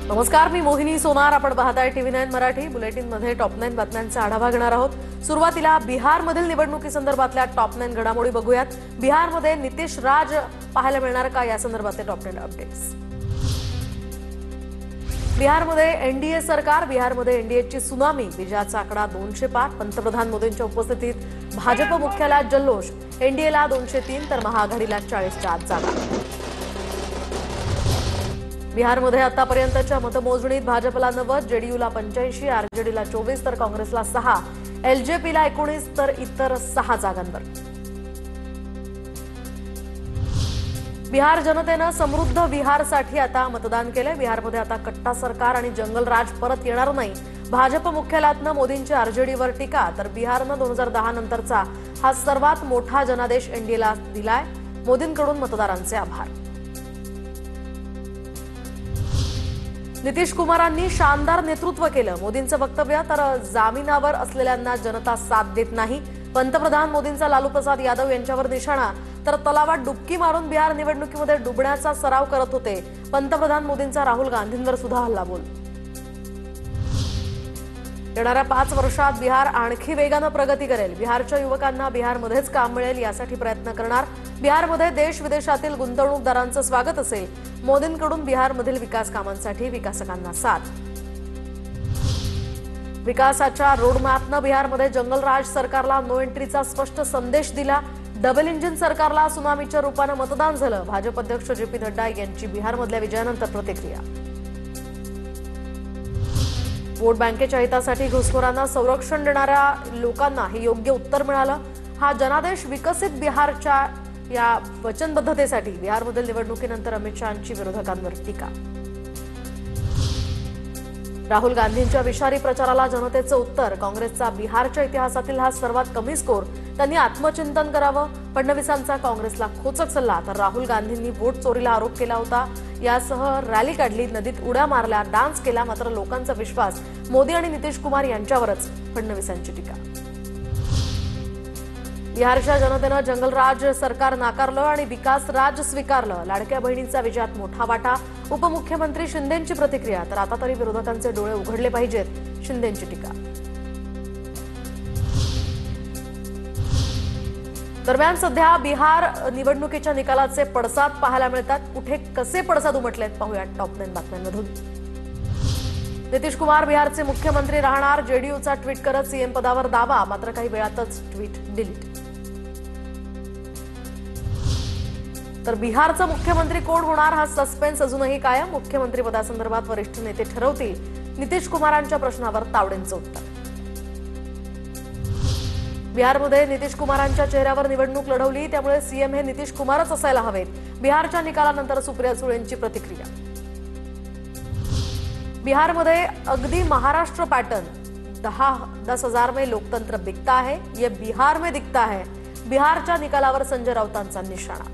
नमस्कार, मी मोहिनी सोनार. आपण पाहताय TV9 मराठी. बुलेटिन मध्ये टॉप 9 बातम्यांचा आढावा घेणार आहोत. सुरुवातीला बिहारमधील निवडणुकीसंदर्भातल्या टॉप 9 घडामोडी बघूयात. बिहारमध्ये नितीश राज पाहायला मिळणार का, या संदर्भातले टॉप 9 अपडेट्स. बिहारमध्ये एनडीए सरकार. बिहारमध्ये एनडीएची सुनामी. विजयाचा आकडा 200 पार. पंतप्रधान मोदींच्या उपस्थितीत भाजप मुख्यालयात जल्लोष. एनडीएला 203 तर महाआघाडीला 40च्या आत जागा. बिहारमध्ये आतापर्यंतच्या मतमोजणीत भाजपला 90, जेडीयूला 85, आरजेडीला 24 तर काँग्रेसला 6, एलजेपीला 19 तर इतर 6 जागांवर. बिहार जनतेनं समृद्ध बिहारसाठी आता मतदान केलंय. बिहारमध्ये आता कट्टा सरकार आणि जंगलराज परत येणार नाही. भाजप मुख्यालयातनं मोदींची आरजेडीवर टीका. तर बिहारनं 2010 नंतरचा हा सर्वात मोठा जनादेश एनडीएला दिलाय. मोदींकडून मतदारांचे आभार. नितीश कुमारांनी शानदार नेतृत्व केलं. मोदींचं वक्तव्य. तर जामिनावर असलेल्यांना जनता साथ देत नाही. पंतप्रधान मोदींचा लालू प्रसाद यादव यांच्यावर निशाणा. तर तलावात डुबकी मारून बिहार निवडणुकीमध्ये डुबण्याचा सराव करत होते. पंतप्रधान मोदींचा राहुल गांधींवर सुद्धा हल्लाबोल. येणाऱ्या 5 वर्षात बिहार आणखी वेगानं प्रगती करेल. बिहारच्या युवकांना बिहारमध्येच काम मिळेल यासाठी प्रयत्न करणार. बिहारमध्ये देश विदेशातील गुंतवणूकदारांचं स्वागत असेल. मोदींकडून बिहारमधील विकास कामांसाठी विकासकांना साथ. विकासाच्या रोडमॅपनं बिहारमध्ये जंगलराज सरकारला नो एंट्रीचा स्पष्ट संदेश दिला. डबल इंजिन सरकारला सुनामीच्या रूपानं मतदान झालं. भाजप अध्यक्ष JP नड्डा यांची बिहारमधल्या विजयानंतर प्रतिक्रिया. वोट बँकेच्या हितासाठी घुसखोरांना संरक्षण देणाऱ्या लोकांना हे योग्य उत्तर मिळालं. हा जनादेश विकसित बिहारच्या या वचनबद्धतेसाठी. बिहारमधील निवडणुकीनंतर अमित शहांची विरोधकांवर टीका. राहुल गांधींच्या विषारी प्रचाराला जनतेचं उत्तर. काँग्रेसचा बिहारच्या इतिहासातील हा सर्वात कमी स्कोर. त्यांनी आत्मचिंतन करावं. फडणवीसांचा काँग्रेसला खोचक सल्ला. तर राहुल गांधींनी वोट चोरीला आरोप केला होता. यासह रॅली काढली, नदीत उड्या मारल्या, डान्स केला. मात्र लोकांचा विश्वास मोदी आणि नितीश कुमार यांच्यावरच. फडणवीसांची टीका. बिहारच्या जनतेनं जंगलराज सरकार नाकारलं आणि विकास राज स्वीकारलं. लाडक्या बहिणींचा विजयात मोठा वाटा. उपमुख्यमंत्री शिंदेंची प्रतिक्रिया. तर आता तरी विरोधकांचे डोळे उघडले पाहिजेत, शिंदेंची टीका. दरम्यान सध्या बिहार निवडणुकीच्या निकालाचे पडसाद पाहायला मिळतात. कुठे कसे पडसाद उमटलेत पाहूयात टॉप 9 बातम्यांमधून. नितीश कुमार बिहारचे मुख्यमंत्री राहणार. जेडीयूचा ट्विट करत सीएम पदावर दावा. मात्र काही वेळातच ट्विट डिलीट. तर बिहारचा मुख्यमंत्री कोण होणार हा सस्पेन्स अजूनही कायम. मुख्यमंत्री पदासंदर्भात वरिष्ठ नेते ठरवतील. नितीश कुमारांच्या प्रश्नावर तावडेंचं उत्तर. बिहारमध्ये नितीश कुमारांच्या चेहऱ्यावर निवडणूक लढवली, त्यामुळे सीएम हे नितीश कुमारच असायला हवेत. बिहारच्या निकालानंतर सुप्रिया सुळेंची प्रतिक्रिया. बिहारमध्ये अगदी महाराष्ट्र पॅटर्न. 10,000 में लोकतंत्र बिकता है, ये बिहार में दिखता है. बिहारच्या निकालावर संजय राऊतांचा निशाणा.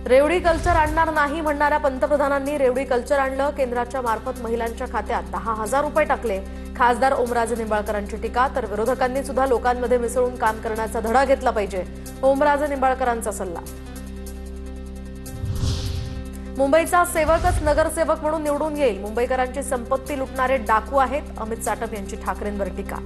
रेवडी कल्चर आणणार नाही म्हणणाऱ्या पंतप्रधानांनी रेवडी कल्चर आणलं. केंद्राच्या मार्फत महिलांच्या खात्यात 10,000 रुपये टाकले. खासदार ओमराजे निंबाळकरांची टीका. तर विरोधकांनी सुद्धा लोकांमध्ये मिसळून काम करण्याचा धडा घेतला पाहिजे, ओमराजे निंबाळकरांचा सल्ला. मुंबईचा सेवकच नगरसेवक म्हणून निवडून येईल. मुंबईकरांची संपत्ती लुटणारे डाकू आहेत. अमित साटप यांची ठाकरेंवर टीका.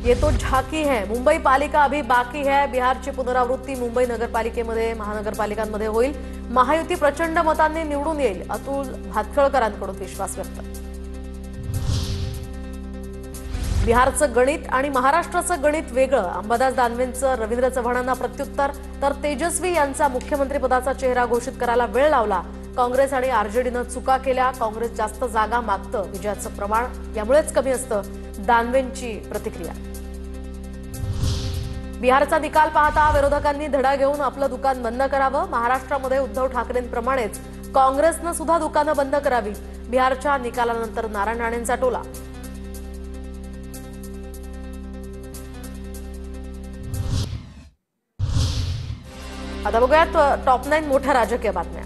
ये तो झाकी है, मुंबई पालिका अभी बाकी है. बिहारची पुनरावृत्ती मुंबई नगरपालिकेमध्ये, महानगरपालिकांमध्ये होईल. महायुती प्रचंड मतांनी निवडून येईल. अतुल भातखळकरांकडून विश्वास व्यक्त. बिहारचं गणित आणि महाराष्ट्राचं गणित वेगळं. अंबादास दानवेंचं रवींद्र चव्हाणांना प्रत्युत्तर. तर तेजस्वी यांचा मुख्यमंत्रीपदाचा चेहरा घोषित करायला वेळ लावला. काँग्रेस आणि आरजेडीनं चुका केल्या. काँग्रेस जास्त जागा मागतं. विजयाचं प्रमाण यामुळेच कमी असतं. दानवेंची प्रतिक्रिया. बिहारचा निकाल पाहता विरोधकांनी धडा घेऊन आपलं दुकान बंद करावं. महाराष्ट्रामध्ये उद्धव ठाकरेंप्रमाणेच काँग्रेसनं सुद्धा दुकानं बंद करावी. बिहारच्या निकालानंतर नारायण राणेंचा टोला. आता बघूयात टॉप 9 मोठ्या राजकीय बातम्या.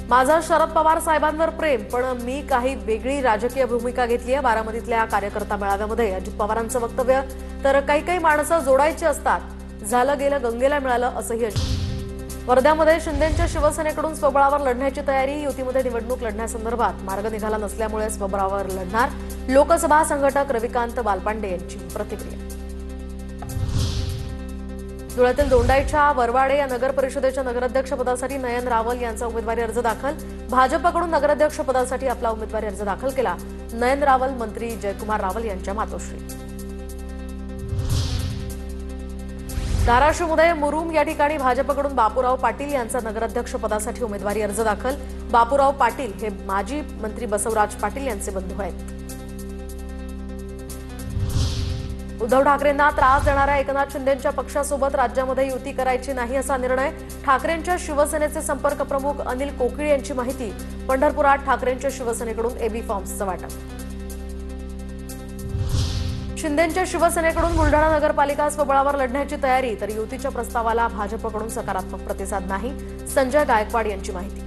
माझं शरद पवार साहेबांवर प्रेम, पण मी काही वेगळी राजकीय भूमिका घेतली आहे. बारामतीतल्या कार्यकर्ता मेळाव्यामध्ये अजित पवारांचं वक्तव्य. तर काही माणसं जोडायची असतात, झालं गेलं गंगेला मिळालं असंही वर्ध्यामध्ये शिंदेंच्या शिवसेनेकडून स्वबळावर लढण्याची तयारी. युतीमध्ये निवडणूक लढण्यासंदर्भात मार्ग निघाला नसल्यामुळे स्वबळावर लढणार. लोकसभा संघटक रविकांत बालपांडे यांची प्रतिक्रिया. धुळ्यातील दोंडाईच्या वरवाडे या नगर परिषदेच्या नगराध्यक्षपदासाठी नयन रावल यांचा उमेदवारी अर्ज दाखल. भाजपकडून नगराध्यक्षपदासाठी आपला उमेदवारी अर्ज दाखल केला. नयन रावल मंत्री जयकुमार रावल यांच्या मातोश्री. धाराशिवमध्ये मुरुम या ठिकाणी भाजपकडून बापूराव पाटील यांचा नगराध्यक्षपदासाठी उमेदवारी अर्ज दाखल. बापूराव पाटील हे माजी मंत्री बसवराज पाटील यांचे बंधू आहेत. उद्धव ठाकरेंना त्रास देणाऱ्या एकनाथ शिंदेंच्या पक्षासोबत राज्यामध्ये युती करायची नाही असा निर्णय. ठाकरेंच्या शिवसेनेचे संपर्क प्रमुख अनिल कोकिळे यांची माहिती. पंढरपुरात ठाकरेंच्या शिवसेनेकडून एबी फॉर्म्सचं वाटप. शिंदेंच्या शिवसेनेकडून बुलढाणा नगरपालिका स्वबळावर लढण्याची तयारी, तर युतीच्या प्रस्तावाला भाजपकडून सकारात्मक प्रतिसाद नाही. संजय गायकवाड यांची माहिती.